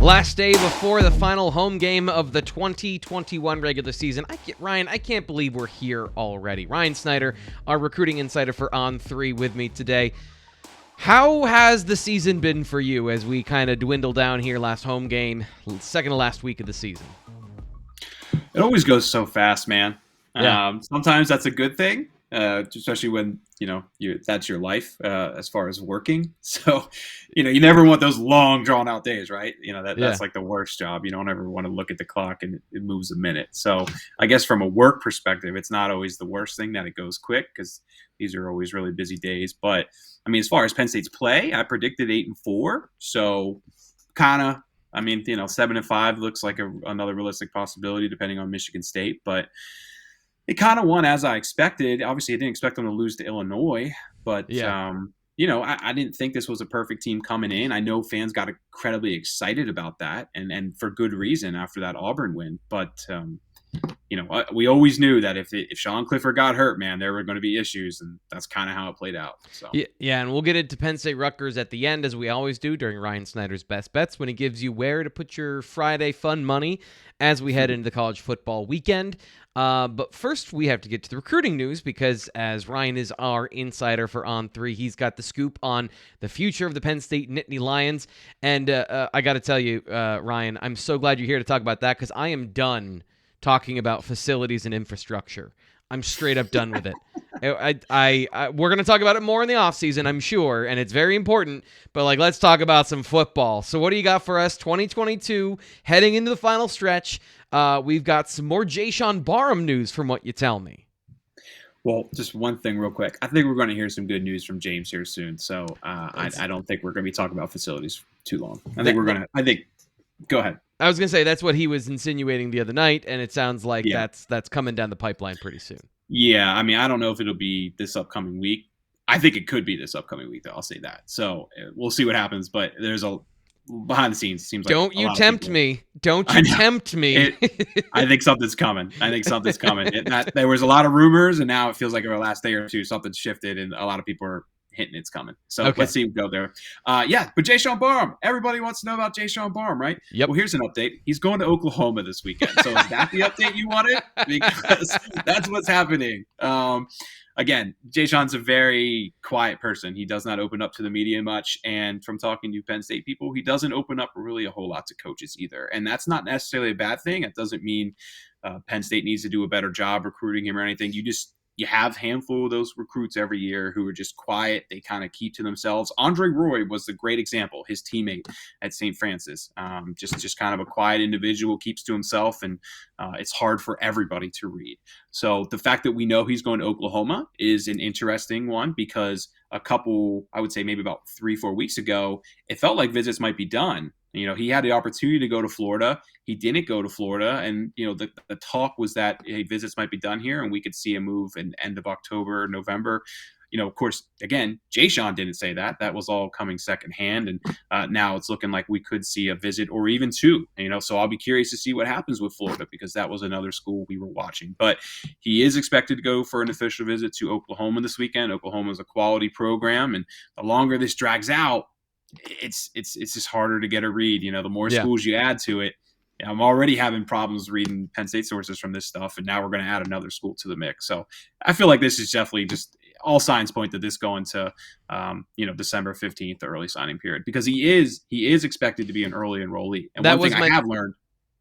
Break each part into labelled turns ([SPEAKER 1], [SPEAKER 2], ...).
[SPEAKER 1] Last day before the final home game of the 2021 regular season. Ryan, I can't believe we're here already. Ryan Snyder, our recruiting insider for On3 with me today. How has the season been for you as we kind of dwindle down here last home game, second to last week of the season?
[SPEAKER 2] It always goes so fast, man.
[SPEAKER 1] Yeah.
[SPEAKER 2] Sometimes that's a good thing, especially when, that's your life as far as working. So, you never want those long drawn out days, right? That's like the worst job. You don't ever want to look at the clock and it moves a minute. So I guess from a work perspective, it's not always the worst thing that it goes quick because these are always really busy days. But I mean, as far as Penn State's play, I predicted 8-4. So kind of, 7-5 looks like another realistic possibility depending on Michigan State, but it kind of won as I expected. Obviously, I didn't expect them to lose to Illinois, but I didn't think this was a perfect team coming in. I know fans got incredibly excited about that, and for good reason after that Auburn win. But we always knew that if Sean Clifford got hurt, man, there were going to be issues, and that's kind of how it played out. So
[SPEAKER 1] yeah, and we'll get into Penn State Rutgers at the end, as we always do during Ryan Snyder's Best Bets, when he gives you where to put your Friday fun money as we head into the college football weekend. But first, we have to get to the recruiting news because, as Ryan is our insider for On3, he's got the scoop on the future of the Penn State Nittany Lions. And I got to tell you, Ryan, I'm so glad you're here to talk about that because I am done talking about facilities and infrastructure. I'm straight up done with it. We're going to talk about it more in the offseason, I'm sure, and it's very important. But let's talk about some football. So what do you got for us 2022 heading into the final stretch? We've got some more Jaishawn Barham news from what you tell me.
[SPEAKER 2] Well, just one thing real quick. I think we're going to hear some good news from James here soon. So I don't think we're going to be talking about facilities too long. Go ahead.
[SPEAKER 1] I was going to say that's what he was insinuating the other night, and it sounds like that's coming down the pipeline pretty soon.
[SPEAKER 2] Yeah, I don't know if it'll be this upcoming week. I think it could be this upcoming week, though. I'll say that. So we'll see what happens, but there's behind the scenes, seems like
[SPEAKER 1] Don't you tempt me. Don't you tempt me.
[SPEAKER 2] I think something's coming. There was a lot of rumors, and now it feels like over the last day or two, something's shifted, and a lot of people are hinting it's coming. So Let's see go there. But Jaishawn Barham. Everybody wants to know about Jaishawn Barham, right?
[SPEAKER 1] Yep.
[SPEAKER 2] Well, here's an update. He's going to Oklahoma this weekend. So is that the update you wanted? Because that's what's happening. Again, Jaishawn's a very quiet person. He does not open up to the media much. And from talking to Penn State people, he doesn't open up really a whole lot to coaches either. And that's not necessarily a bad thing. It doesn't mean Penn State needs to do a better job recruiting him or anything. You have a handful of those recruits every year who are just quiet. They kind of keep to themselves. Andre Roy was the great example, his teammate at St. Francis. Just kind of a quiet individual, keeps to himself, and it's hard for everybody to read. So the fact that we know he's going to Oklahoma is an interesting one because I would say maybe about 3-4 weeks ago, it felt like visits might be done. He had the opportunity to go to Florida. He didn't go to Florida. And, the talk was that visits might be done here and we could see a move in end of October, November. Of course, again, Jaishawn didn't say that. That was all coming secondhand. And now it's looking like we could see a visit or even two, so I'll be curious to see what happens with Florida because that was another school we were watching. But he is expected to go for an official visit to Oklahoma this weekend. Oklahoma is a quality program. And the longer this drags out, it's just harder to get a read. The more schools you add to it, I'm already having problems reading Penn State sources from this stuff, and now we're going to add another school to the mix. So I feel like this is definitely just all signs point to this going to, December 15th, the early signing period, because he is expected to be an early enrollee. And
[SPEAKER 1] that
[SPEAKER 2] one thing I have learned.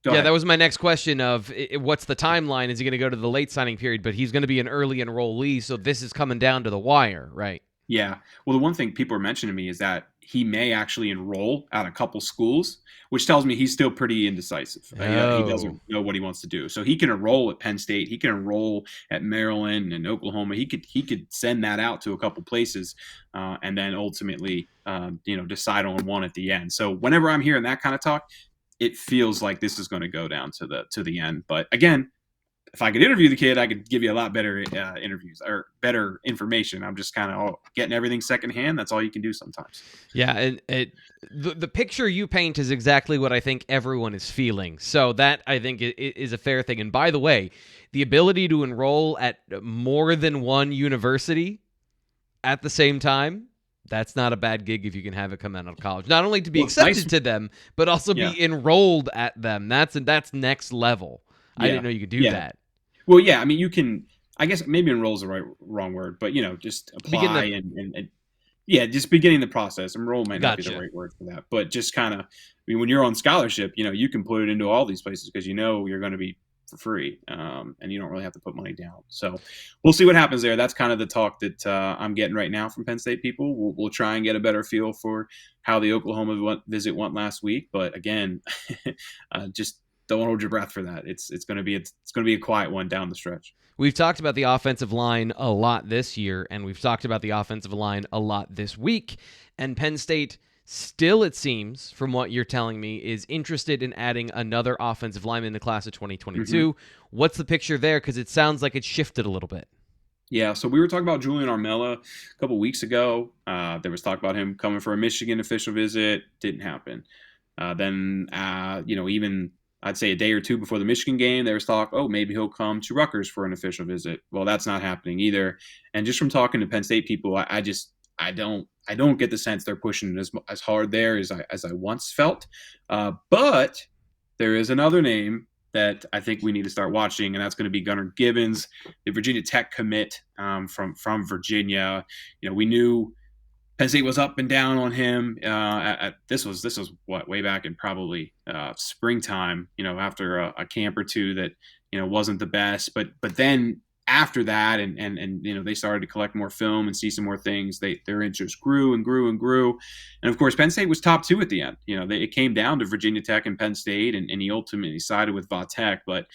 [SPEAKER 1] That was my next question of what's the timeline? Is he going to go to the late signing period? But he's going to be an early enrollee, so this is coming down to the wire, right?
[SPEAKER 2] Yeah. Well, the one thing people are mentioning to me is that he may actually enroll at a couple schools, which tells me he's still pretty indecisive. He doesn't know what he wants to do. So he can enroll at Penn State. He can enroll at Maryland and Oklahoma. He could send that out to a couple places and then ultimately, decide on one at the end. So whenever I'm hearing that kind of talk, it feels like this is going to go down to the end. But again, if I could interview the kid, I could give you a lot better interviews or better information. I'm just kind of getting everything secondhand. That's all you can do sometimes.
[SPEAKER 1] Yeah, and the picture you paint is exactly what I think everyone is feeling. So that, I think, is a fair thing. And by the way, the ability to enroll at more than one university at the same time That's not a bad gig if you can have it come out of college. Not only to be
[SPEAKER 2] Well, it's
[SPEAKER 1] accepted
[SPEAKER 2] nice.
[SPEAKER 1] to them, but also
[SPEAKER 2] Yeah.
[SPEAKER 1] be enrolled at them. That's next level. I
[SPEAKER 2] Yeah.
[SPEAKER 1] didn't know you could do
[SPEAKER 2] Yeah.
[SPEAKER 1] that.
[SPEAKER 2] Well, yeah. I mean, you can. I guess maybe enroll is the wrong word, but just
[SPEAKER 1] Begin
[SPEAKER 2] apply
[SPEAKER 1] the
[SPEAKER 2] and yeah, just beginning the process. Enroll might not be the
[SPEAKER 1] Gotcha.
[SPEAKER 2] right word for that, but just kind of. I mean, when you're on scholarship, you can put it into all these places because you're going to be for free, and you don't really have to put money down. So we'll see what happens there. That's kind of the talk that I'm getting right now from Penn State people. We'll try and get a better feel for how the Oklahoma visit went last week, but again, just don't hold your breath for that. It's going to be a quiet one down the stretch.
[SPEAKER 1] We've talked about the offensive line a lot this year, and we've talked about the offensive line a lot this week. And Penn State still, it seems, from what you're telling me, is interested in adding another offensive lineman in the class of 2022. What's the picture there? Because it sounds like it's shifted a little bit.
[SPEAKER 2] Yeah, so we were talking about Julian Armella a couple weeks ago. There was talk about him coming for a Michigan official visit. Didn't happen. Then, even I'd say a day or two before the Michigan game, there was talk, maybe he'll come to Rutgers for an official visit. Well, that's not happening either. And just from talking to Penn State people, I don't get the sense they're pushing it as hard there as I once felt. But there is another name that I think we need to start watching, and that's going to be Gunnar Gibbons, the Virginia Tech commit from Virginia. We knew Penn State was up and down on him. This was way back in probably springtime. After a camp or two that wasn't the best, but then after that, and they started to collect more film and see some more things. Their interest grew and grew and grew, and of course Penn State was top two at the end. It came down to Virginia Tech and Penn State, and he ultimately sided with Va Tech. But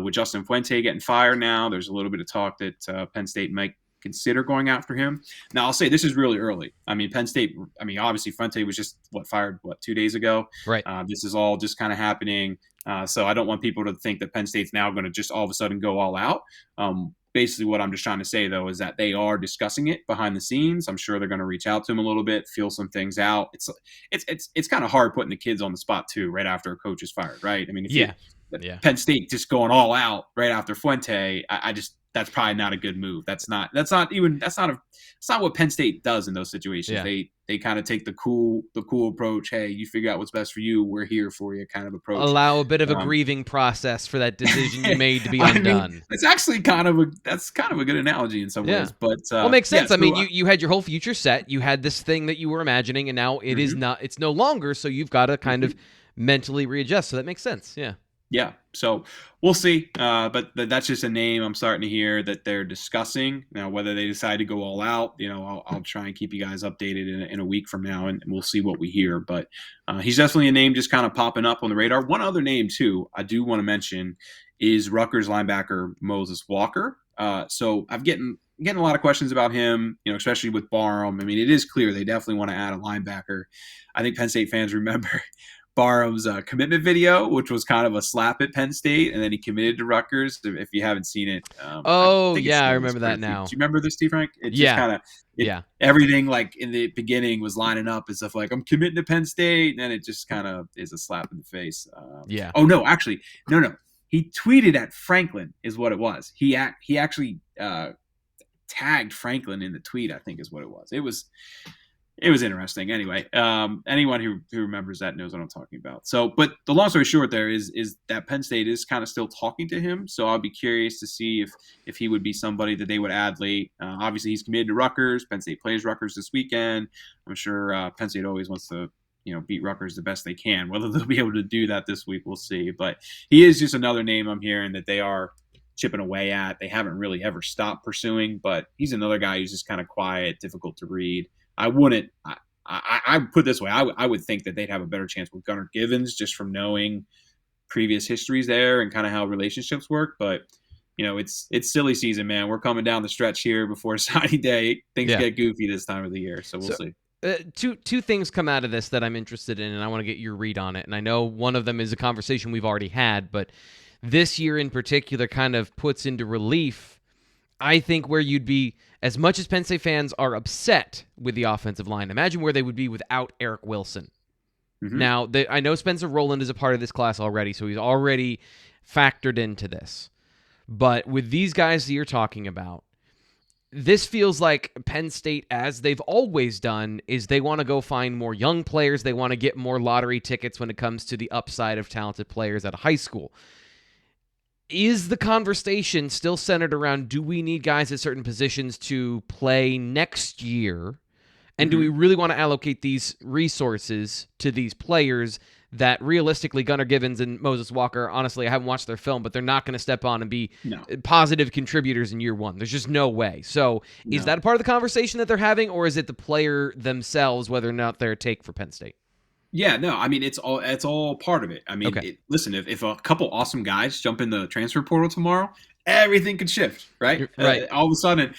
[SPEAKER 2] with Justin Fuente getting fired now, there's a little bit of talk that Penn State might consider going after him. Now, I'll say this is really early. I mean, Penn State, obviously Fuente was just fired 2 days ago.
[SPEAKER 1] Right.
[SPEAKER 2] This is all just kind of happening. So I don't want people to think that Penn State's now going to just all of a sudden go all out. Basically what I'm just trying to say, though, is that they are discussing it behind the scenes. I'm sure they're going to reach out to him a little bit, feel some things out. It's kind of hard putting the kids on the spot, too, right after a coach is fired, right? I mean, Penn State just going all out right after Fuente, that's probably not a good move. That's not what Penn State does in those situations.
[SPEAKER 1] Yeah.
[SPEAKER 2] They kind of take the cool approach. Hey, you figure out what's best for you. We're here for you, kind of approach.
[SPEAKER 1] Allow a bit of a grieving process for that decision you made to be undone.
[SPEAKER 2] It's actually kind of a good analogy in some ways. But
[SPEAKER 1] it makes sense. I mean, you had your whole future set. You had this thing that you were imagining, and now it is not. It's no longer. So you've got to kind of mentally readjust. So that makes sense. Yeah.
[SPEAKER 2] Yeah, so we'll see. But that's just a name I'm starting to hear that they're discussing. Now, whether they decide to go all out, I'll try and keep you guys updated in a week from now, and we'll see what we hear. But he's definitely a name just kind of popping up on the radar. One other name, too, I do want to mention is Rutgers linebacker Moses Walker. So I've getting a lot of questions about him, especially with Barham. I mean, it is clear they definitely want to add a linebacker. I think Penn State fans remember Barham's commitment video, which was kind of a slap at Penn State, and then he committed to Rutgers. If you haven't seen it,
[SPEAKER 1] I remember that now.
[SPEAKER 2] Do you remember this, Steve Frank? It just kind of, everything like in the beginning was lining up and stuff like I'm committing to Penn State, and then it just kind of is a slap in the face. Oh no, actually, no. He tweeted at Franklin, is what it was. He actually tagged Franklin in the tweet, I think, is what it was. It was interesting. Anyway, anyone who remembers that knows what I'm talking about. So, but the long story short there is that Penn State is kind of still talking to him. So I'll be curious to see if he would be somebody that they would add late. Obviously, he's committed to Rutgers. Penn State plays Rutgers this weekend. I'm sure Penn State always wants to beat Rutgers the best they can. Whether they'll be able to do that this week, we'll see. But he is just another name I'm hearing that they are chipping away at. They haven't really ever stopped pursuing, but he's another guy who's just kind of quiet, difficult to read. I put it this way. I would think that they'd have a better chance with Gunnar Gibbons just from knowing previous histories there and kind of how relationships work. But, it's silly season, man. We're coming down the stretch here before signing day. Things get goofy this time of the year. So we'll see.
[SPEAKER 1] Two things come out of this that I'm interested in, and I want to get your read on it. And I know one of them is a conversation we've already had, but this year in particular kind of puts into relief, I think, where you'd be, as much as Penn State fans are upset with the offensive line, imagine where they would be without Eric Wilson. Mm-hmm. Now, I know Spencer Rowland is a part of this class already, so he's already factored into this. But with these guys that you're talking about, this feels like Penn State, as they've always done, is they want to go find more young players. They want to get more lottery tickets when it comes to the upside of talented players at a high school. Is the conversation still centered around, do we need guys at certain positions to play next year? And do we really want to allocate these resources to these players that realistically Gunnar Givens and Moses Walker, honestly, I haven't watched their film, but they're not going to step on and be positive contributors in year one. There's just no way. So is that a part of the conversation that they're having, or is it the player themselves, whether or not they're a take for Penn State?
[SPEAKER 2] Yeah, no, I mean, it's all part of it. I mean, listen, if a couple awesome guys jump in the transfer portal tomorrow, everything could shift, right?
[SPEAKER 1] Right.
[SPEAKER 2] All of a sudden,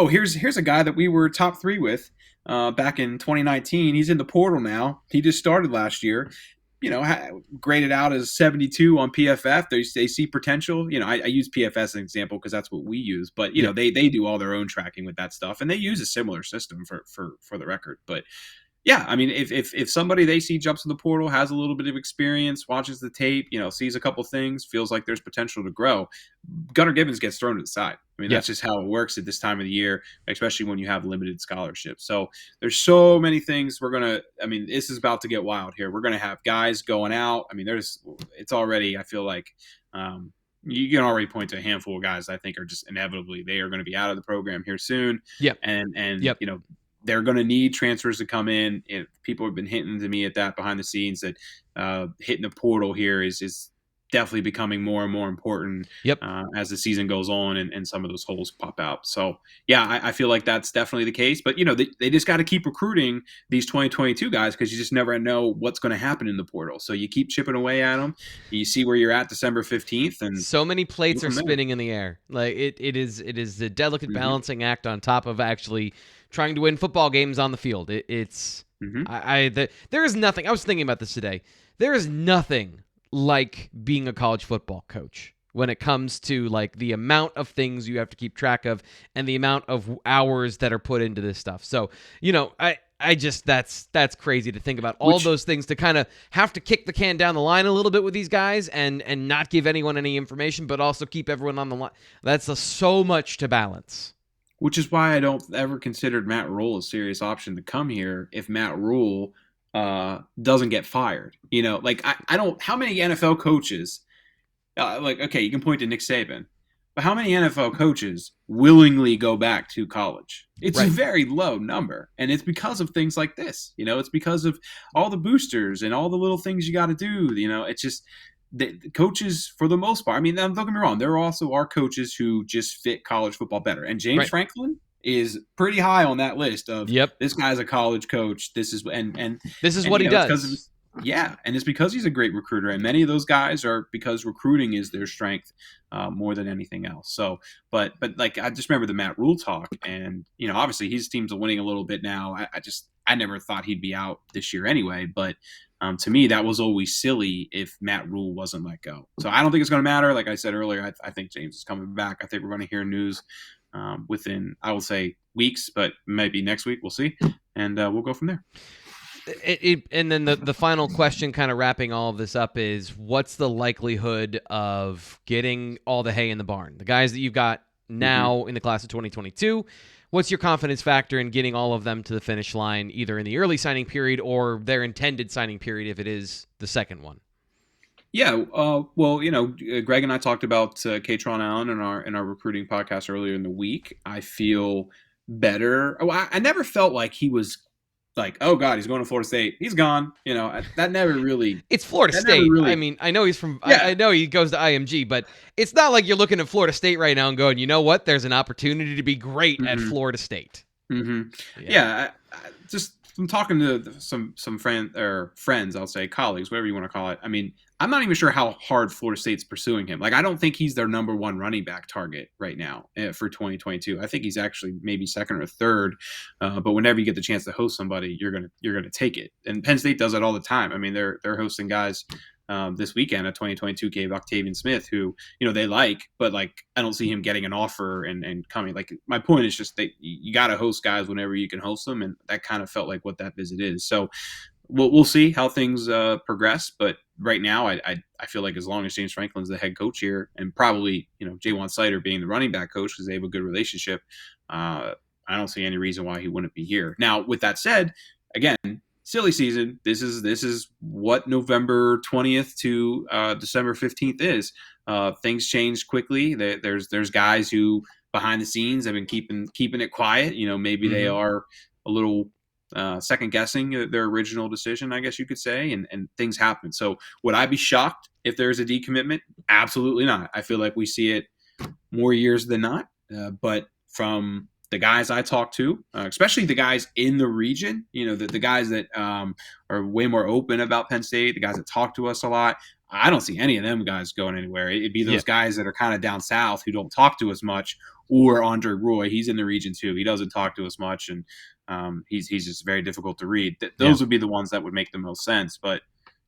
[SPEAKER 2] here's a guy that we were top 3 with back in 2019. He's in the portal now. He just started last year. Graded out as 72 on PFF. They see potential. I use PFF as an example because that's what we use. But they do all their own tracking with that stuff, and they use a similar system for the record. But yeah, I mean, if somebody they see jumps in the portal, has a little bit of experience, watches the tape, sees a couple things, feels like there's potential to grow, Gunnar Givens gets thrown to the side. I mean, that's just how it works at this time of the year, especially when you have limited scholarships. So there's so many things this is about to get wild here. We're going to have guys going out. I mean, it's already, I feel like, you can already point to a handful of guys I think are just inevitably, they are going to be out of the program here soon.
[SPEAKER 1] Yep.
[SPEAKER 2] And they're going to need transfers to come in. And people have been hinting to me at that behind the scenes that hitting the portal here is definitely becoming more and more important as the season goes on and some of those holes pop out. So, yeah, I feel like that's definitely the case. But, they just got to keep recruiting these 2022 guys because you just never know what's going to happen in the portal. So you keep chipping away at them. You see where you're at December 15th. And
[SPEAKER 1] so many plates are spinning in the air. Like it is the delicate balancing act on top of actually trying to win football games on the field. There is nothing. I was thinking about this today. There is nothing like being a college football coach when it comes to like the amount of things you have to keep track of and the amount of hours that are put into this stuff. So, I just that's crazy to think about all those things, to kind of have to kick the can down the line a little bit with these guys and not give anyone any information, but also keep everyone on the line. That's so much to balance.
[SPEAKER 2] Which is why I don't ever considered Matt Rule a serious option to come here if Matt Rule doesn't get fired. I don't. How many NFL coaches? You can point to Nick Saban, but how many NFL coaches willingly go back to college? It's a very low number, and it's because of things like this. It's because of all the boosters and all the little things you got to do. It's just. The coaches, for the most part, I mean, don't get me wrong, there also are coaches who just fit college football better. And James Franklin is pretty high on that list of this guy's a college coach. This is
[SPEAKER 1] what he does.
[SPEAKER 2] And it's because he's a great recruiter. And many of those guys are because recruiting is their strength more than anything else. So, but like I just remember the Matt Rule talk, and obviously his teams are winning a little bit now. I never thought he'd be out this year anyway, but. To me, that was always silly if Matt Rule wasn't let go. So I don't think it's going to matter. Like I said earlier, I think James is coming back. I think we're going to hear news within, I will say, weeks, but maybe next week. We'll see. And we'll go from there.
[SPEAKER 1] And then the final question, kind of wrapping all of this up, is what's the likelihood of getting all the hay in the barn? The guys that you've got now in the class of 2022, what's your confidence factor in getting all of them to the finish line, either in the early signing period or their intended signing period if it is the second one?
[SPEAKER 2] Yeah, Greg and I talked about Katron Allen in our recruiting podcast earlier in the week. I feel better. I never felt like he was like, oh God, he's going to Florida State. He's gone. That never really.
[SPEAKER 1] It's Florida State. I mean, I know he's from. Yeah. I know he goes to IMG, but it's not like you're looking at Florida State right now and going, you know what? There's an opportunity to be great at Florida State.
[SPEAKER 2] Yeah, just from talking to some friends, I'll say colleagues, whatever you want to call it. I mean, I'm not even sure how hard Florida State's pursuing him. Like, I don't think he's their number one running back target right now for 2022. I think he's actually maybe second or third. But whenever you get the chance to host somebody, you're gonna take it. And Penn State does it all the time. I mean, they're hosting guys. This weekend at 2022 gave Octavian Smith, who they like, but like I don't see him getting an offer and coming. Like, my point is just that you got to host guys whenever you can host them, and that kind of felt like what that visit is. So we'll see how things progress. But right now, I feel like as long as James Franklin's the head coach here, and probably Jaishawn Snyder being the running back coach because they have a good relationship, I don't see any reason why he wouldn't be here. Now, with that said, again, silly season. This is what November 20th to December 15th is. Things change quickly. There's guys who behind the scenes have been keeping it quiet. Maybe they are a little second guessing their original decision, I guess you could say, and things happen. So would I be shocked if there's a decommitment? Absolutely not. I feel like we see it more years than not. But from the guys I talk to, especially the guys in the region, the guys that are way more open about Penn State, the guys that talk to us a lot, I don't see any of them guys going anywhere. It'd be those guys that are kind of down south who don't talk to us much, or Andre Roy. He's in the region too. He doesn't talk to us much, and he's just very difficult to read. Those would be the ones that would make the most sense. But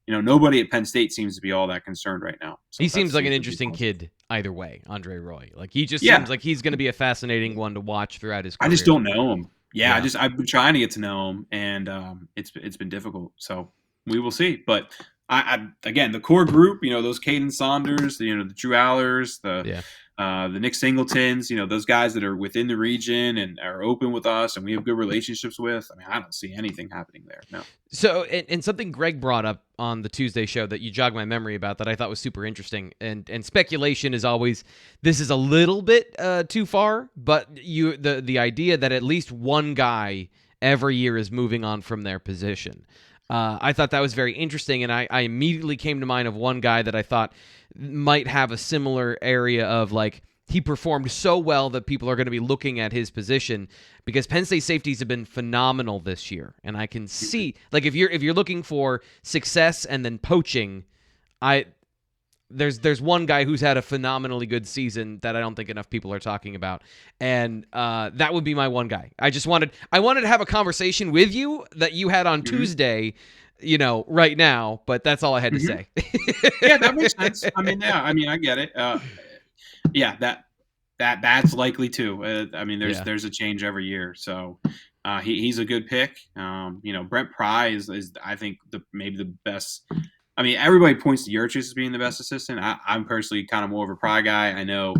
[SPEAKER 2] nobody at Penn State seems to be all that concerned right now. So
[SPEAKER 1] he seems like an interesting kid either way, Andre Roy. Like he just seems like he's going to be a fascinating one to watch throughout his career.
[SPEAKER 2] I just don't know him. I've been trying to get to know him, and it's been difficult. So we will see. But I again, the core group, those Caden Saunders, the Drew Allers, the Nick Singletons, those guys that are within the region and are open with us and we have good relationships with. I mean, I don't see anything happening there. No.
[SPEAKER 1] So, and something Greg brought up on the Tuesday show that you jogged my memory about that I thought was super interesting. And speculation is always, this is a little bit too far, but the idea that at least one guy every year is moving on from their position. I thought that was very interesting, and I immediately came to mind of one guy that I thought might have a similar area of, like, he performed so well that people are going to be looking at his position, because Penn State safeties have been phenomenal this year, and I can see, like, if you're looking for success and then poaching, there's one guy who's had a phenomenally good season that I don't think enough people are talking about, and that would be my one guy. I wanted to have a conversation with you that you had on Tuesday, right now, but that's all I had to say.
[SPEAKER 2] Yeah, that makes sense. I mean, I get it. That's likely too. There's a change every year, so he's a good pick. Brent Pry is I think maybe the best. I mean, everybody points to Yurchis as being the best assistant. I'm personally kind of more of a Pry guy. I know,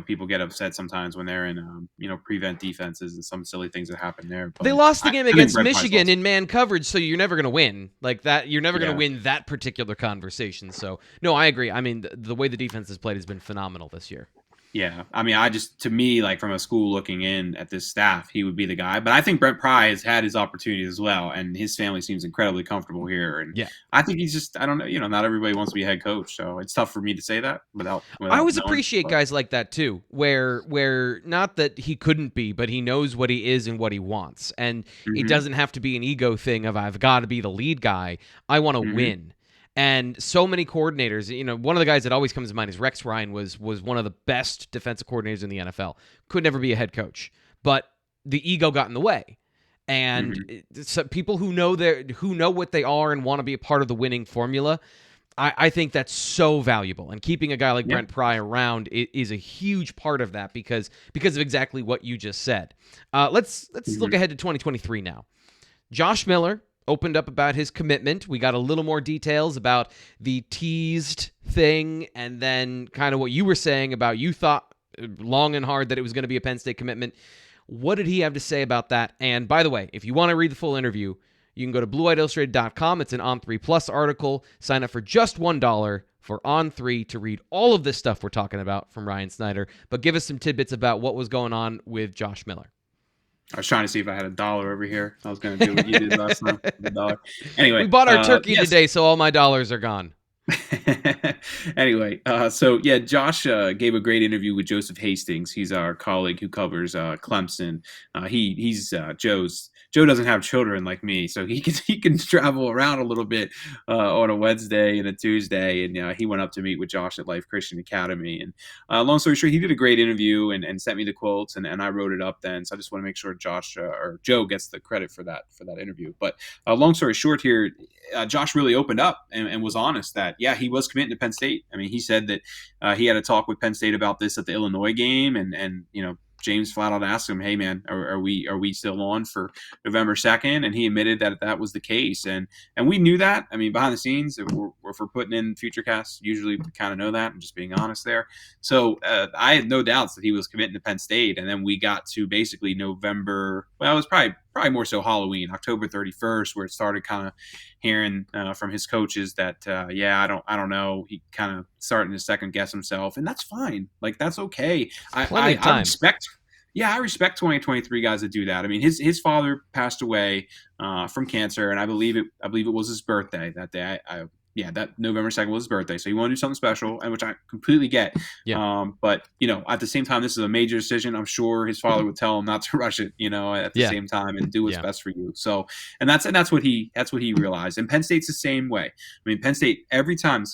[SPEAKER 2] people get upset sometimes when they're in, prevent defenses and some silly things that happen there. But
[SPEAKER 1] they lost the game against Michigan in man coverage, so you're never going to win like that. You're never going to win that particular conversation. So, no, I agree. I mean, the way the defense has played has been phenomenal this year.
[SPEAKER 2] Yeah, I mean, to me, like from a school looking in at this staff, he would be the guy. But I think Brent Pry has had his opportunity as well, and his family seems incredibly comfortable here. And I think he's just, I don't know, not everybody wants to be a head coach, so it's tough for me to say that without
[SPEAKER 1] I always appreciate guys like that too, where not that he couldn't be, but he knows what he is and what he wants, and it doesn't have to be an ego thing of I've got to be the lead guy. I want to win. And so many coordinators, one of the guys that always comes to mind is Rex Ryan was one of the best defensive coordinators in the NFL. Could never be a head coach, but the ego got in the way. And so people who know what they are and want to be a part of the winning formula, I think that's so valuable. And keeping a guy like Brent Pry around is a huge part of that because of exactly what you just said. Let's look ahead to 2023 now. Josh Miller opened up about his commitment. We got a little more details about the teased thing, and then kind of what you were saying about you thought long and hard that it was going to be a Penn State commitment. What did he have to say about that? And by the way, if you want to read the full interview, you can go to bluewideillustrated.com. It's an On3 Plus article. Sign up for just $1 for On3 to read all of this stuff we're talking about from Ryan Snyder. But give us some tidbits about what was going on with Josh Miller.
[SPEAKER 2] I was trying to see if I had $1 over here. I was going to do what you did last night. $1. Anyway,
[SPEAKER 1] we bought our turkey today, so all my dollars are gone.
[SPEAKER 2] Anyway, Josh gave a great interview with Joseph Hastings. He's our colleague who covers Clemson. He's Joe doesn't have children like me, so he can travel around a little bit on a Wednesday and a Tuesday. And he went up to meet with Josh at Life Christian Academy. And long story short, he did a great interview and sent me the quotes, and I wrote it up then. So I just want to make sure Josh or Joe gets the credit for that interview. But long story short here, Josh really opened up and was honest that he was committing to Penn State. I mean, he said that he had a talk with Penn State about this at the Illinois game, and James flat out asked him, "Hey man, are we still on for November 2nd?" And he admitted that was the case. And we knew that. I mean, behind the scenes, if we're putting in future casts, usually we kind of know that. I'm just being honest there. So I had no doubts that he was committing to Penn State. And then we got to basically November. Well, it was probably more so Halloween, October 31st, where it started kind of hearing from his coaches that, I don't know. He kind of starting to second guess himself, and that's fine. Like, that's okay. I respect. Yeah, I respect 2023 guys that do that. I mean, his father passed away from cancer, and I believe it was his birthday that day. That November 2nd was his birthday. So you want to do something special, and which I completely get.
[SPEAKER 1] Yeah.
[SPEAKER 2] But, at the same time, this is a major decision. I'm sure his father would tell him not to rush it, at the same time, and do what's best for you. So, and that's what he realized. And Penn State's the same way. I mean, Penn State, every time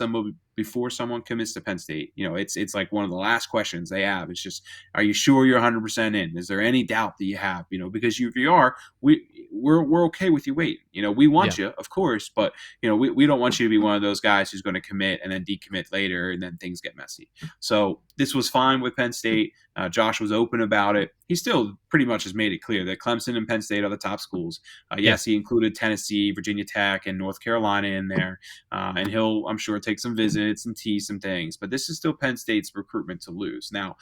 [SPEAKER 2] before someone commits to Penn State, it's like one of the last questions they have. It's just, are you sure you're 100% in? Is there any doubt that you have? Because if you are, we're okay with you waiting. We want you, of course, but we don't want you to be one of those guys who's going to commit and then decommit later, and then things get messy. So this was fine with Penn State. Josh was open about it. He still pretty much has made it clear that Clemson and Penn State are the top schools. Yes, he included Tennessee, Virginia Tech, and North Carolina in there. And he'll, I'm sure, take some visits and tease some things. But this is still Penn State's recruitment to lose. Now,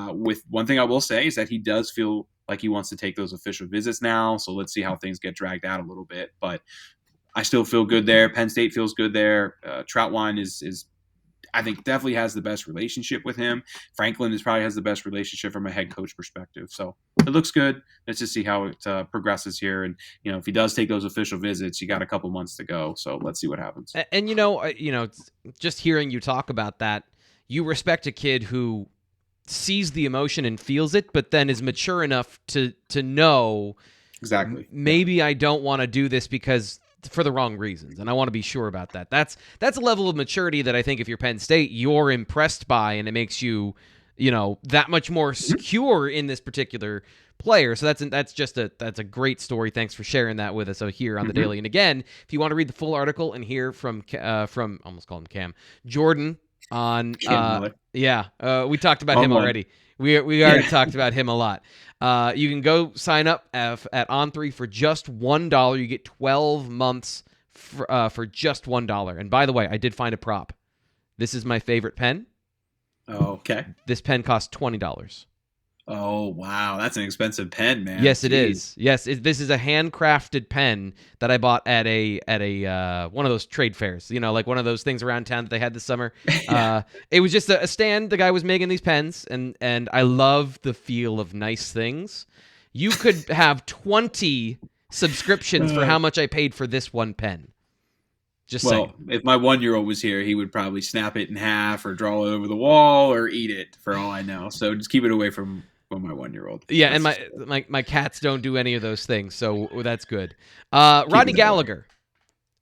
[SPEAKER 2] with one thing I will say is that he does feel like he wants to take those official visits now. So let's see how things get dragged out a little bit. But I still feel good there. Penn State feels good there. Troutwine is I think definitely has the best relationship with him. Franklin probably has the best relationship from a head coach perspective. So it looks good. Let's just see how it progresses here. And, if he does take those official visits, you got a couple months to go. So let's see what happens.
[SPEAKER 1] And, just hearing you talk about that, you respect a kid who sees the emotion and feels it, but then is mature enough to know
[SPEAKER 2] exactly.
[SPEAKER 1] Maybe I don't want to do this because for the wrong reasons, and I want to be sure about that. That's a level of maturity that I think if you're Penn State, you're impressed by, and it makes you, that much more secure in this particular player. So that's a great story. Thanks for sharing that with us here on the Daily. And again, if you want to read the full article and hear from almost called him Cam Jordan on we talked about him already. We already talked about him a lot. You can go sign up at On3 for just $1. You get 12 months for just $1. And by the way, I did find a prop. This is my favorite pen.
[SPEAKER 2] Oh, okay.
[SPEAKER 1] This pen costs $20.
[SPEAKER 2] Oh, wow. That's an expensive pen, man.
[SPEAKER 1] Yes, it is. Yes, this is a handcrafted pen that I bought at a one of those trade fairs, like one of those things around town that they had this summer. It was just a stand. The guy was making these pens, and I love the feel of nice things. You could have 20 subscriptions for how much I paid for this one pen. Just saying.
[SPEAKER 2] If my 1-year-old was here, he would probably snap it in half or draw it over the wall or eat it, for all I know. So just keep it away from my 1-year-old.
[SPEAKER 1] Yeah, that's and my cats don't do any of those things, so that's good. Rodney Gallagher.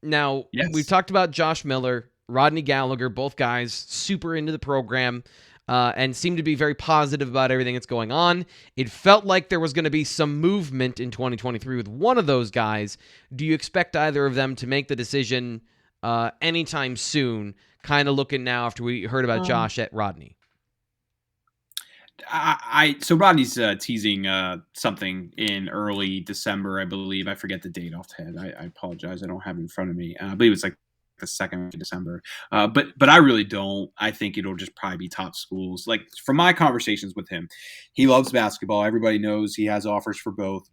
[SPEAKER 1] Now, we've talked about Josh Miller, Rodney Gallagher, both guys super into the program and seem to be very positive about everything that's going on. It felt like there was going to be some movement in 2023 with one of those guys. Do you expect either of them to make the decision anytime soon, kind of looking now after we heard about Josh at Rodney?
[SPEAKER 2] So Rodney's teasing something in early December, I believe. I forget the date off the head. I apologize. I don't have it in front of me. I believe it's like the 2nd of December. But I really don't. I think it'll just probably be top schools. Like, from my conversations with him, he loves basketball. Everybody knows he has offers for both.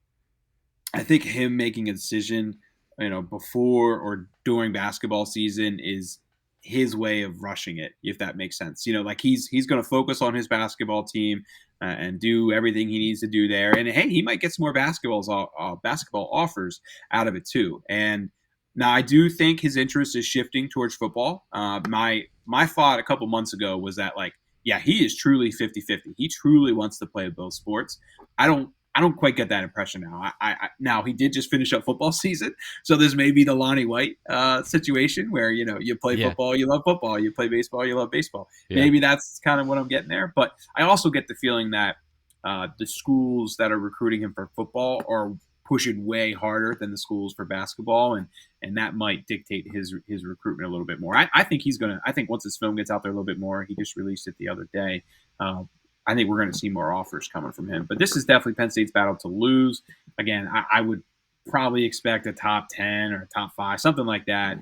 [SPEAKER 2] I think him making a decision, before or during basketball season is his way of rushing it, if that makes sense. Like he's going to focus on his basketball team and do everything he needs to do there. And hey, he might get some more basketball offers out of it too. And now I do think his interest is shifting towards football. My thought a couple months ago was that, like, yeah, he is truly 50-50. He truly wants to play both sports. I don't quite get that impression now. Now he did just finish up football season, so this may be the Lonnie White situation where you play football, you love football, you play baseball, you love baseball. Yeah. Maybe that's kind of what I'm getting there. But I also get the feeling that the schools that are recruiting him for football are pushing way harder than the schools for basketball, and that might dictate his recruitment a little bit more. I think he's gonna. I think once his film gets out there a little bit more, he just released it the other day. I think we're going to see more offers coming from him. But this is definitely Penn State's battle to lose. Again, I would probably expect a top 10 or a top 5, something like that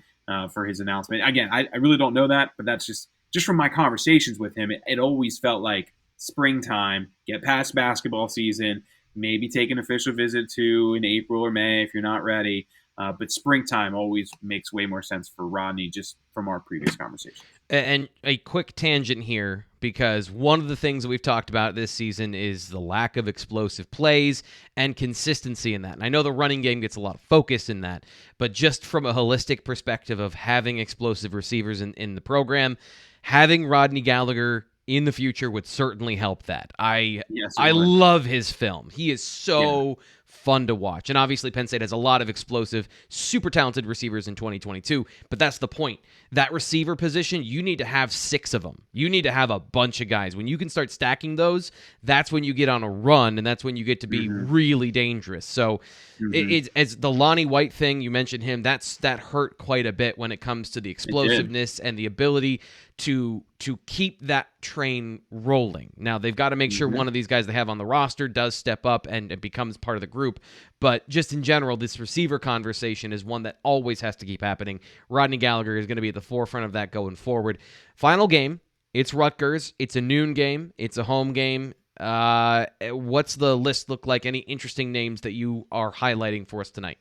[SPEAKER 2] for his announcement. Again, I really don't know that, but that's just from my conversations with him. It always felt like springtime, get past basketball season, maybe take an official visit to in April or May if you're not ready. But springtime always makes way more sense for Rodney, just from our previous conversation.
[SPEAKER 1] And a quick tangent here, because one of the things that we've talked about this season is the lack of explosive plays and consistency in that. And I know the running game gets a lot of focus in that, but just from a holistic perspective of having explosive receivers in the program, having Rodney Gallagher in the future would certainly help that. I love his film. He is so fun to watch. And obviously Penn State has a lot of explosive, super talented receivers in 2022, but that's the point. That receiver position, you need to have 6 of them. You need to have a bunch of guys. When you can start stacking those, that's when you get on a run, and that's when you get to be really dangerous. So it's as the Lonnie White thing, you mentioned him, that hurt quite a bit when it comes to the explosiveness and the ability to keep that train rolling. Now, they've got to make sure one of these guys they have on the roster does step up and it becomes part of the group. But just in general, this receiver conversation is one that always has to keep happening. Rodney Gallagher is going to be at the forefront of that going forward. Final game, it's Rutgers. It's a noon game. It's a home game. What's the list look like? Any interesting names that you are highlighting for us tonight?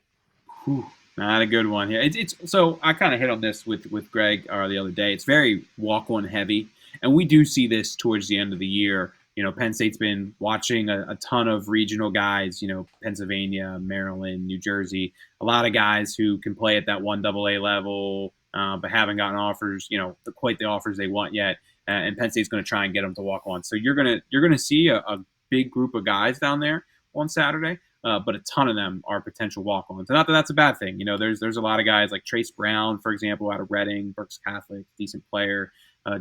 [SPEAKER 2] Not a good one here. It's so I kind of hit on this with Greg the other day. It's very walk-on heavy, and we do see this towards the end of the year. You know, Penn State's been watching a ton of regional guys, you know, Pennsylvania, Maryland, New Jersey, a lot of guys who can play at that 1AA level, but haven't gotten offers, you know, quite the offers they want yet. And Penn State's going to try and get them to walk on. So you're gonna see a big group of guys down there on Saturday, but a ton of them are potential walk-ons. And not that that's a bad thing. You know, there's a lot of guys like Trace Brown, for example, out of Reading, Berks Catholic, decent player.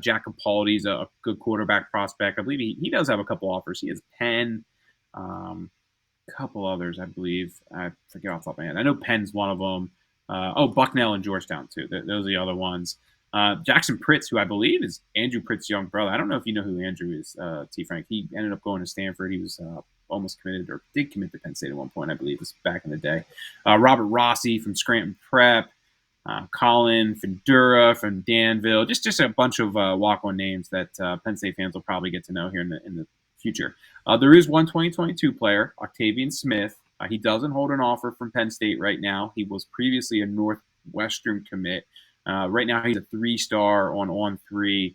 [SPEAKER 2] Jack Capaldi's a good quarterback prospect. I believe he does have a couple offers. He has Penn, a couple others, I believe. I forget off the top of my head. I know Penn's one of them. Bucknell and Georgetown, too. Those are the other ones. Jackson Pritz, who I believe is Andrew Pritz's young brother. I don't know if you know who Andrew is, T. Frank. He ended up going to Stanford. He was almost committed or did commit to Penn State at one point, I believe. It was back in the day. Robert Rossi from Scranton Prep. Colin Fendura from Danville, just a bunch of walk-on names that Penn State fans will probably get to know here in the future. There is one 2022 player, Octavian Smith. He doesn't hold an offer from Penn State right now. He was previously a Northwestern commit. Right now he's a 3-star on 3.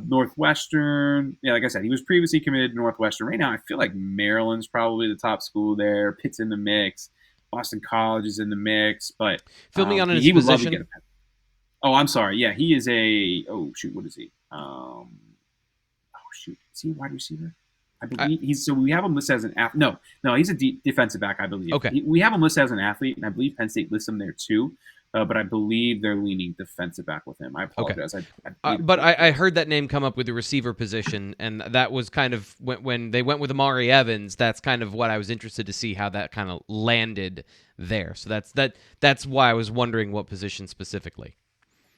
[SPEAKER 2] Northwestern, like I said, he was previously committed to Northwestern. Right now I feel like Maryland's probably the top school there. Pitt's in the mix. Boston College is in the mix, but
[SPEAKER 1] fill me on his
[SPEAKER 2] he would love
[SPEAKER 1] position.
[SPEAKER 2] to get I'm sorry. Yeah, he is a what is he? Is he a wide receiver? I believe so we have him listed as an athlete. No, he's a defensive back, I believe.
[SPEAKER 1] Okay.
[SPEAKER 2] We have him listed as an athlete, and I believe Penn State lists him there too. But I believe they're leaning defensive back with him. I apologize.
[SPEAKER 1] Okay. I heard that name come up with the receiver position, and that was kind of when they went with Amari Evans. That's kind of what I was interested to see how that kind of landed there. So that's why I was wondering what position specifically.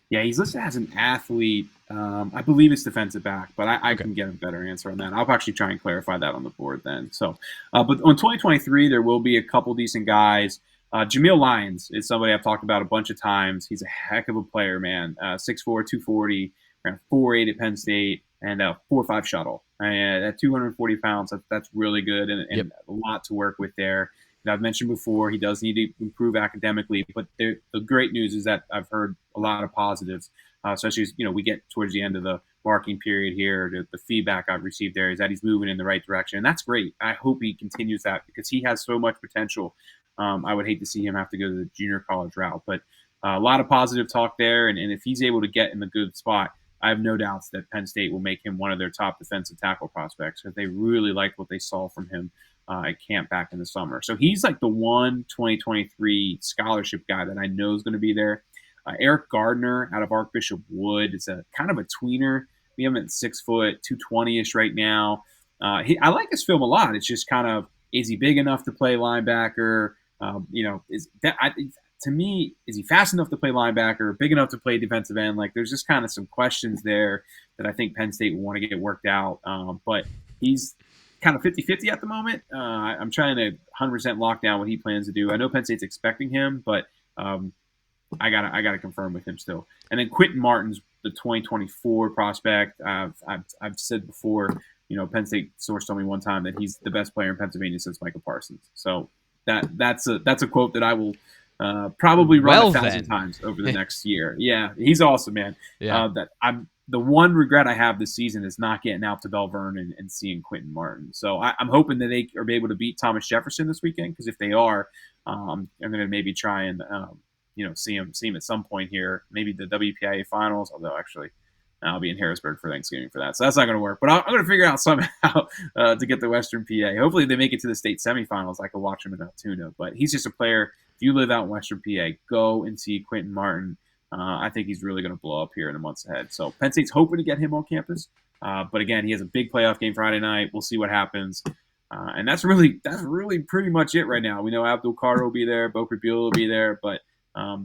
[SPEAKER 2] Yeah, he's listed as an athlete. I believe it's defensive back, but I can get a better answer on that. I'll actually try and clarify that on the board then. So, but on 2023, there will be a couple decent guys. Aamil Lyons is somebody I've talked about a bunch of times. He's a heck of a player, man. 6'4", 240, around 4'8" at Penn State, and a 4.5 shuttle. And at 240 pounds, that's really good and a lot to work with there. And I've mentioned before, he does need to improve academically, but the great news is that I've heard a lot of positives, especially as we get towards the end of the marking period here. The feedback I've received there is that he's moving in the right direction, and that's great. I hope he continues that because he has so much potential. I would hate to see him have to go to the junior college route, but a lot of positive talk there. And if he's able to get in the good spot, I have no doubts that Penn State will make him one of their top defensive tackle prospects because they really liked what they saw from him at camp back in the summer. So he's like the one 2023 scholarship guy that I know is going to be there. Eric Gardner out of Archbishop Wood is a kind of a tweener. We have him at 6 foot, 220-ish right now. I like his film a lot. It's just kind of, is he big enough to play linebacker? To me, is he fast enough to play linebacker, big enough to play defensive end? Like, there's just kind of some questions there that I think Penn State will want to get worked out. But he's kind of 50-50 at the moment. I'm trying to 100% lock down what he plans to do. I know Penn State's expecting him, but I gotta confirm with him still. And then Quentin Martin's the 2024 prospect. I've said before, Penn State source told me one time that he's the best player in Pennsylvania since Michael Parsons. So that's a quote that I will probably run 1,000 times over the next year. Yeah, he's awesome, man.
[SPEAKER 1] Yeah.
[SPEAKER 2] The one regret I have this season is not getting out to Belle Vernon and seeing Quentin Martin. So I'm hoping that they are able to beat Thomas Jefferson this weekend, because if they are, I'm going to maybe try and see him at some point here, maybe the WPIA finals. Although actually, I'll be in Harrisburg for Thanksgiving for that, so that's not going to work. But I'm going to figure out somehow to get the Western PA. Hopefully, they make it to the state semifinals. I could watch him in Altoona. But he's just a player. If you live out in Western PA, go and see Quentin Martin. I think he's really going to blow up here in the months ahead. So Penn State's hoping to get him on campus. But again, he has a big playoff game Friday night. We'll see what happens. And that's really pretty much it right now. We know Abdul Carter will be there, Bo Prabula will be there, but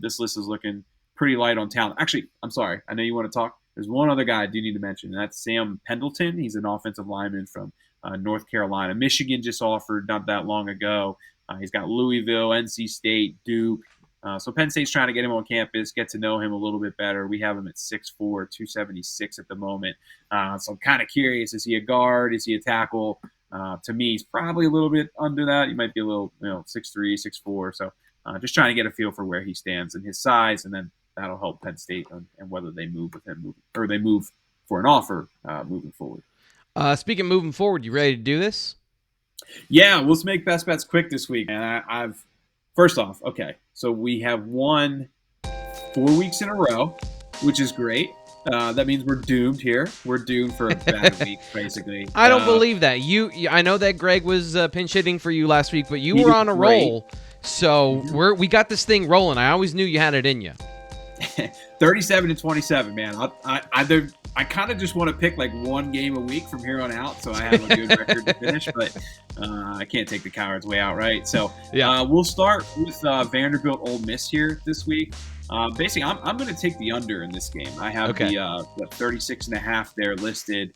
[SPEAKER 2] this list is looking pretty light on talent. Actually, I'm sorry. I know you want to talk. There's one other guy I do need to mention, and that's Sam Pendleton. He's an offensive lineman from North Carolina. Michigan just offered not that long ago. He's got Louisville, NC State, Duke. So Penn State's trying to get him on campus, get to know him a little bit better. We have him at 6'4", 276 at the moment. So I'm kind of curious, is he a guard? Is he a tackle? To me, he's probably a little bit under that. He might be a little, 6'3", 6'4". So just trying to get a feel for where he stands and his size, and then that'll help Penn State and whether they move with him or they move for an offer moving forward.
[SPEAKER 1] Speaking of moving forward, you ready to do this?
[SPEAKER 2] Yeah, let's make best bets quick this week. And first off, okay, so we have won 4 weeks in a row, which is great. That means we're doomed here. We're doomed for a bad week, basically.
[SPEAKER 1] I don't believe that. I know that Greg was pinch hitting for you last week, but you were on a roll. So we got this thing rolling. I always knew you had it in you.
[SPEAKER 2] 37-27, man. I kind of just want to pick like one game a week from here on out, so I have a good record to finish. But I can't take the coward's way out, right? So we'll start with Vanderbilt Ole Miss here this week. Basically, I'm going to take the under in this game. I have the 36.5 there listed.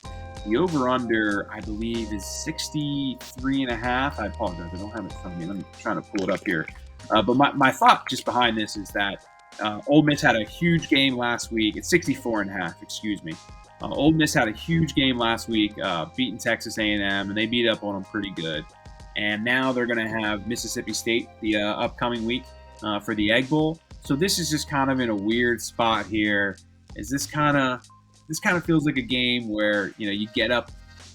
[SPEAKER 2] The over/under, I believe, is 63.5. I apologize, I don't have it in front of me. Let me try to pull it up here. But my thought just behind this is that Ole Miss had a huge game last week. It's 64.5, excuse me. Ole Miss had a huge game last week, beating Texas A&M, and they beat up on them pretty good. And now they're going to have Mississippi State the upcoming week for the Egg Bowl. So this is just kind of in a weird spot here. This kind of feels like a game where you get up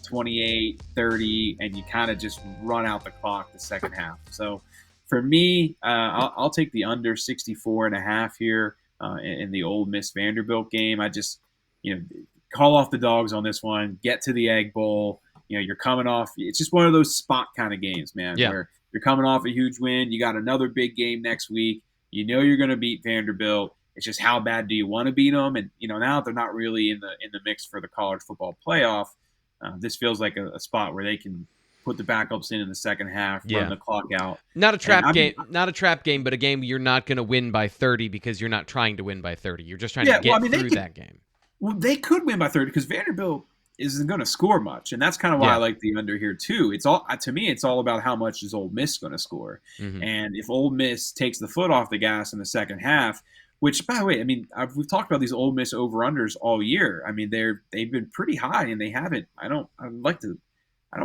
[SPEAKER 2] 28-30 and you kind of just run out the clock the second half. So for me, I'll take the under 64.5 here in the Ole Miss Vanderbilt game. I just call off the dogs on this one. Get to the Egg Bowl. You're coming off. It's just one of those spot kind of games, man. Yeah. Where you're coming off a huge win. You got another big game next week. You're going to beat Vanderbilt. It's just how bad do you want to beat them? And now they're not really in the mix for the college football playoff. This feels like a spot where they can put the backups in the second half, run the clock out.
[SPEAKER 1] Not a trap game, but a game you're not going to win by 30 because you're not trying to win by 30. You're just trying to get through that game.
[SPEAKER 2] Well, they could win by 30 because Vanderbilt isn't going to score much, and that's kind of why I like the under here too. It's all to me. It's all about how much is Ole Miss going to score, and if Ole Miss takes the foot off the gas in the second half, which by the way, we've talked about these Ole Miss over/unders all year. They've been pretty high, and they haven't. I don't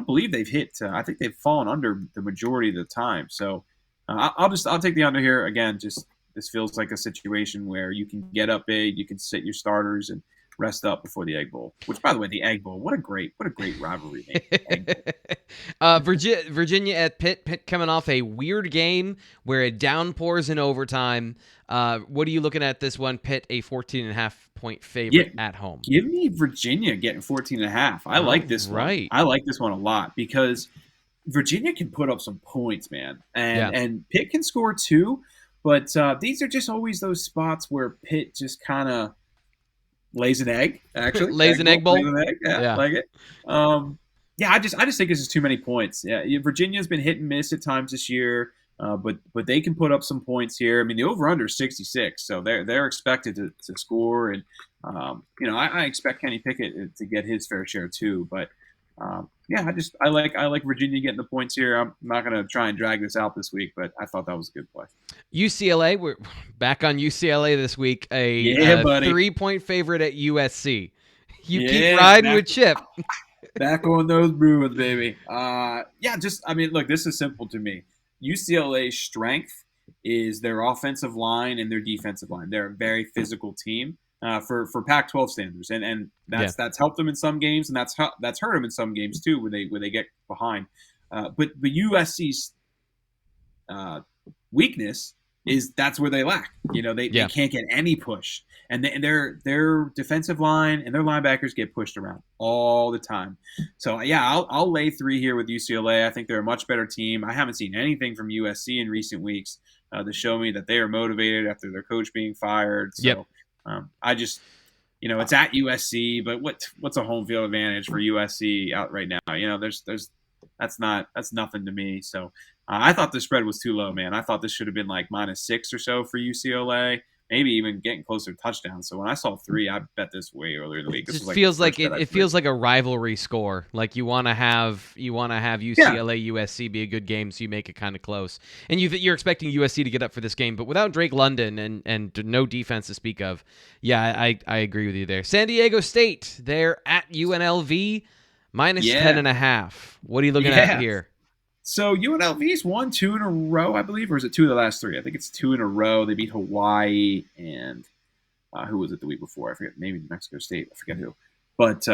[SPEAKER 2] believe they've hit. I think they've fallen under the majority of the time. So I'll take the under here again. Just this feels like a situation where you can get up big, you can sit your starters and rest up before the Egg Bowl. Which, by the way, the Egg Bowl, what a great rivalry name.
[SPEAKER 1] Virginia at Pitt. Pitt coming off a weird game where it downpours in overtime. What are you looking at this one? Pitt, a 14.5 point favorite at home.
[SPEAKER 2] Give me Virginia getting 14.5. I like this one. Right. I like this one a lot because Virginia can put up some points, man. And Pitt can score too. But these are just always those spots where Pitt just kind of lays an egg, actually.
[SPEAKER 1] Lays an egg bowl?
[SPEAKER 2] Lays an egg. Yeah, like it. I just think this is too many points. Yeah, Virginia's been hit and miss at times this year, but they can put up some points here. The over/under is 66, so they're expected to score, and I expect Kenny Pickett to get his fair share too. But Yeah, I like Virginia getting the points here. I'm not going to try and drag this out this week, but I thought that was a good play.
[SPEAKER 1] UCLA, we're back on UCLA this week.
[SPEAKER 2] Yeah,
[SPEAKER 1] A
[SPEAKER 2] buddy.
[SPEAKER 1] 3-point favorite at USC. You keep
[SPEAKER 2] Yeah,
[SPEAKER 1] riding with Chip.
[SPEAKER 2] back on those Bruins, baby. Look, this is simple to me. UCLA's strength is their offensive line and their defensive line. They're a very physical team for Pac-12 standards, and that's helped them in some games, and that's hurt them in some games too, where they get behind. But USC's weakness is that's where they lack. They can't get any push, and their defensive line and their linebackers get pushed around all the time. So yeah, I'll lay 3 here with UCLA. I think they're a much better team. I haven't seen anything from USC in recent weeks to show me that they are motivated after their coach being fired. So I just it's at USC, but what's a home field advantage for USC out right now? That's nothing to me. So I thought the spread was too low, man. I thought this should have been like -6 or so for UCLA, maybe even getting closer to touchdowns. So when I saw 3, I bet this way earlier in the week.
[SPEAKER 1] It just feels like it feels like a rivalry score. Like you want to have UCLA USC be a good game, so you make it kind of close. And you're expecting USC to get up for this game, but without Drake London and no defense to speak of, yeah, I agree with you there. San Diego State, they're at UNLV -10.5. What are you looking at here?
[SPEAKER 2] So UNLV's won 2 in a row, I believe, or is it 2 of the last 3? I think it's 2 in a row. They beat Hawaii and who was it the week before? I forget. Maybe New Mexico State. I forget who. But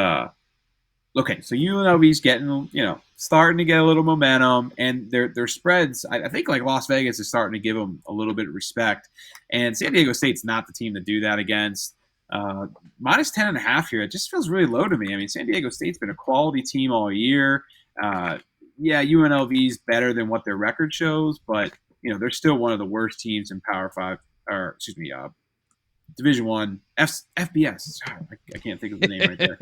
[SPEAKER 2] okay, so UNLV's getting starting to get a little momentum, and their spreads. I think like Las Vegas is starting to give them a little bit of respect, and San Diego State's not the team to do that against. -10.5 here. It just feels really low to me. I mean, San Diego State's been a quality team all year. Yeah, UNLV's better than what their record shows, but they're still one of the worst teams in Power 5, or excuse me, Division 1 FBS. I can't think of the name right there.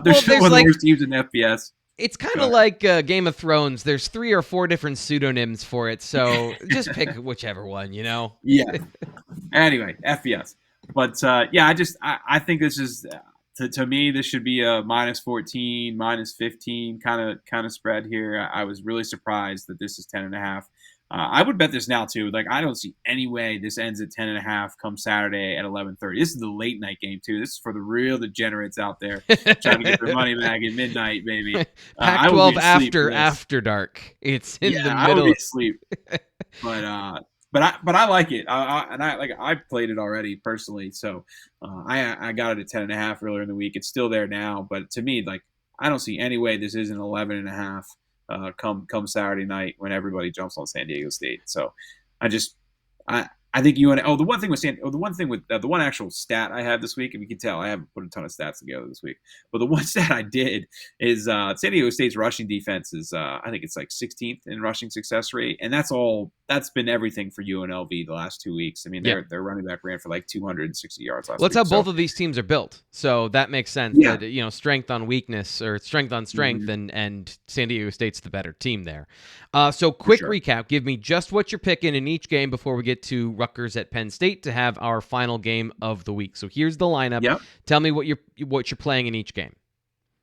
[SPEAKER 2] They're still one of the worst teams in FBS.
[SPEAKER 1] It's kind of like Game of Thrones. There's 3 or 4 different pseudonyms for it, so just pick whichever one.
[SPEAKER 2] Yeah. Anyway, FBS. But I think this is. To me, this should be a -14, -15 kind of spread here. I was really surprised that this is 10.5. I would bet this now too. Like I don't see any way this ends at 10.5 come Saturday at 11:30. This is the late night game too. This is for the real degenerates out there trying to get their money back at midnight, baby.
[SPEAKER 1] Pac-12 after dark. It's in the middle.
[SPEAKER 2] I would be asleep. But I like it. I played it already personally, so I got it at 10.5 earlier in the week. It's still there now, but to me, like I don't see any way this isn't 11.5 come Saturday night when everybody jumps on San Diego State. So I think the one actual stat I have this week, and you can tell I haven't put a ton of stats together this week, but the one stat I did is San Diego State's rushing defense is I think it's like 16th in rushing success rate, and that's been everything for UNLV the last 2 weeks. I mean, their running back ran for like 260 yards last week.
[SPEAKER 1] That's how both of these teams are built, so that makes sense. Yeah. That strength on weakness or strength on strength, and San Diego State's the better team there. So quick recap: give me just what you're picking in each game before we get to Rutgers at Penn State to have our final game of the week. So here's the lineup. Yep. Tell me what you're playing in each game.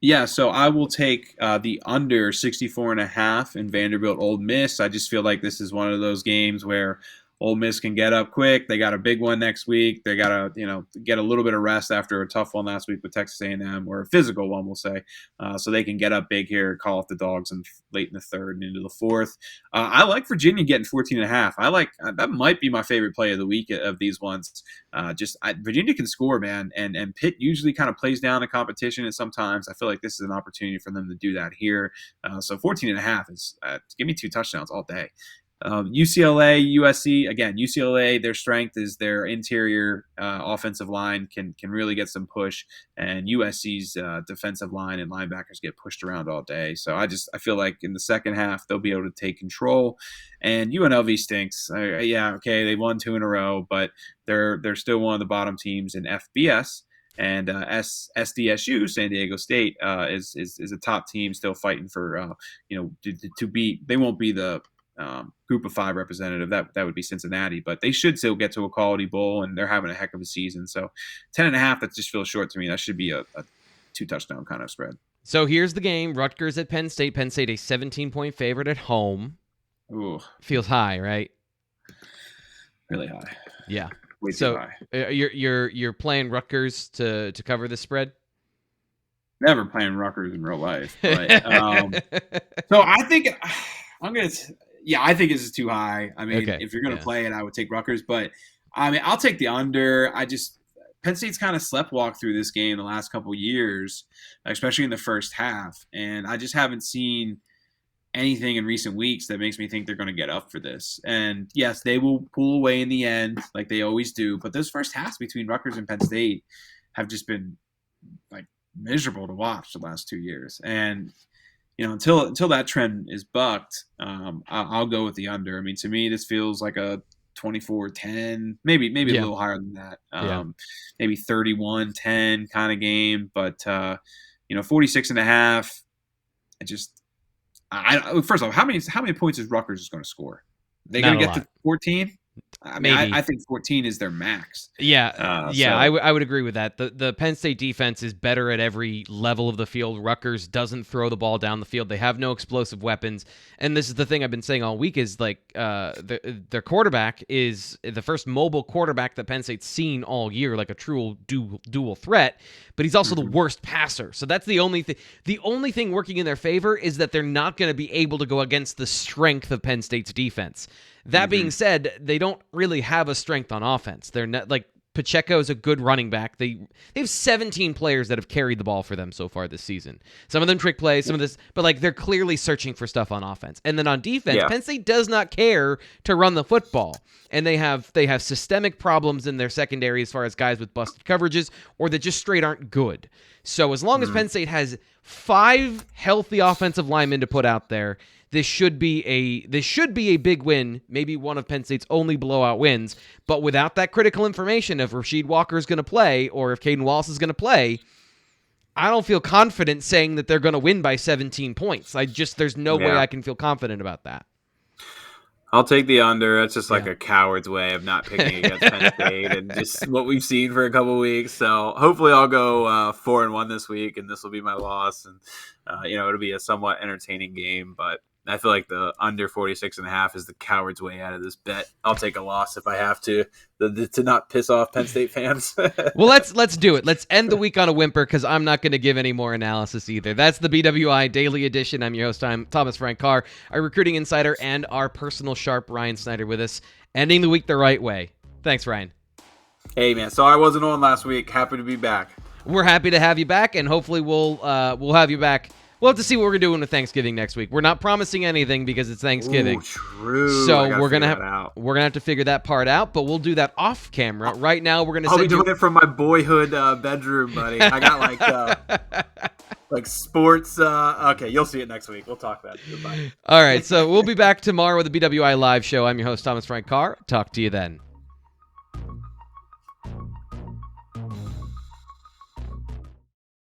[SPEAKER 2] Yeah, so I will take the under 64.5 in Vanderbilt Ole Miss. I just feel like this is one of those games where Ole Miss can get up quick. They got a big one next week. They got to, get a little bit of rest after a tough one last week with Texas A&M, or a physical one, we'll say. So they can get up big here, call off the dogs late in the third and into the fourth. I like Virginia getting 14.5. That might be my favorite play of the week of these ones. Virginia can score, man, and Pitt usually kind of plays down the competition, and sometimes I feel like this is an opportunity for them to do that here. So 14.5 is give me 2 touchdowns all day. UCLA, USC, again, UCLA, their strength is their interior offensive line can really get some push, and USC's defensive line and linebackers get pushed around all day. So I feel like in the second half, they'll be able to take control, and UNLV stinks. They won 2 in a row, but they're still one of the bottom teams in FBS. And SDSU, San Diego State, is a top team still fighting for to beat. They won't be the group of 5 representative. That would be Cincinnati, but they should still get to a quality bowl, and they're having a heck of a season. So 10.5, that just feels short to me. That should be a 2 touchdown kind of spread.
[SPEAKER 1] So here's the game. Rutgers at Penn State. Penn State a 17-point favorite at home.
[SPEAKER 2] Ooh,
[SPEAKER 1] Feels high, right?
[SPEAKER 2] really high.
[SPEAKER 1] Yeah.
[SPEAKER 2] Way too high.
[SPEAKER 1] You're playing Rutgers to cover the spread?
[SPEAKER 2] Never playing Rutgers in real life. But, so I think I think this is too high. I mean, if you're going to play it, I would take Rutgers. But, I mean, I'll take the under. Penn State's kind of sleptwalked through this game the last couple of years, especially in the first half. And I just haven't seen anything in recent weeks that makes me think they're going to get up for this. And, yes, they will pull away in the end like they always do. But those first halves between Rutgers and Penn State have just been, like, miserable to watch the last 2 years. And until that trend is bucked, I'll go with the under. I mean, to me, this feels like a 24-10, maybe a little higher than that, maybe 31-10 kind of game. But 46.5. First off, how many points is Rutgers going to score? They going to get to 14? I mean, I think 14 is their max.
[SPEAKER 1] I would agree with that. The Penn State defense is better at every level of the field. Rutgers doesn't throw the ball down the field. They have no explosive weapons. And this is the thing I've been saying all week is like their quarterback is the first mobile quarterback that Penn State's seen all year, like a true dual threat. But he's also the worst passer. So that's the only thing. The only thing working in their favor is that they're not going to be able to go against the strength of Penn State's defense. That being said, they don't really have a strength on offense. They're not like Pacheco is a good running back. They have 17 players that have carried the ball for them so far this season. Some of them trick plays, some of this, but like they're clearly searching for stuff on offense. And then on defense, Penn State does not care to run the football. And they have systemic problems in their secondary as far as guys with busted coverages or that just straight aren't good. So as long as Penn State has 5 healthy offensive linemen to put out there, this should be a big win, maybe one of Penn State's only blowout wins. But without that critical information if Rasheed Walker is going to play or if Caden Wallace is going to play, I don't feel confident saying that they're going to win by 17 points. There's no way I can feel confident about that.
[SPEAKER 3] I'll take the under. That's just like a coward's way of not picking against Penn State and just what we've seen for a couple of weeks. So hopefully I'll go 4-1 this week, and this will be my loss. And, it'll be a somewhat entertaining game, but I feel like the under 46.5 is the coward's way out of this bet. I'll take a loss if I have to not piss off Penn State fans.
[SPEAKER 1] Well, let's do it. Let's end the week on a whimper because I'm not going to give any more analysis either. That's the BWI Daily Edition. I'm your host, Thomas Frank Carr, our recruiting insider, and our personal sharp Ryan Snyder with us, ending the week the right way. Thanks, Ryan.
[SPEAKER 3] Hey, man. Sorry I wasn't on last week. Happy to be back.
[SPEAKER 1] We're happy to have you back, and hopefully we'll have you back. We'll have to see what we're doing with Thanksgiving next week. We're not promising anything because it's Thanksgiving.
[SPEAKER 3] Ooh, true.
[SPEAKER 1] So we're gonna have to figure that part out, but we'll do that off camera. Right now, we're gonna.
[SPEAKER 3] I'll be doing it from my boyhood bedroom, buddy. I got like sports. Okay, you'll see it next week. We'll talk about it. Goodbye.
[SPEAKER 1] All right, so we'll be back tomorrow with the BWI Live show. I'm your host, Thomas Frank Carr. Talk to you then.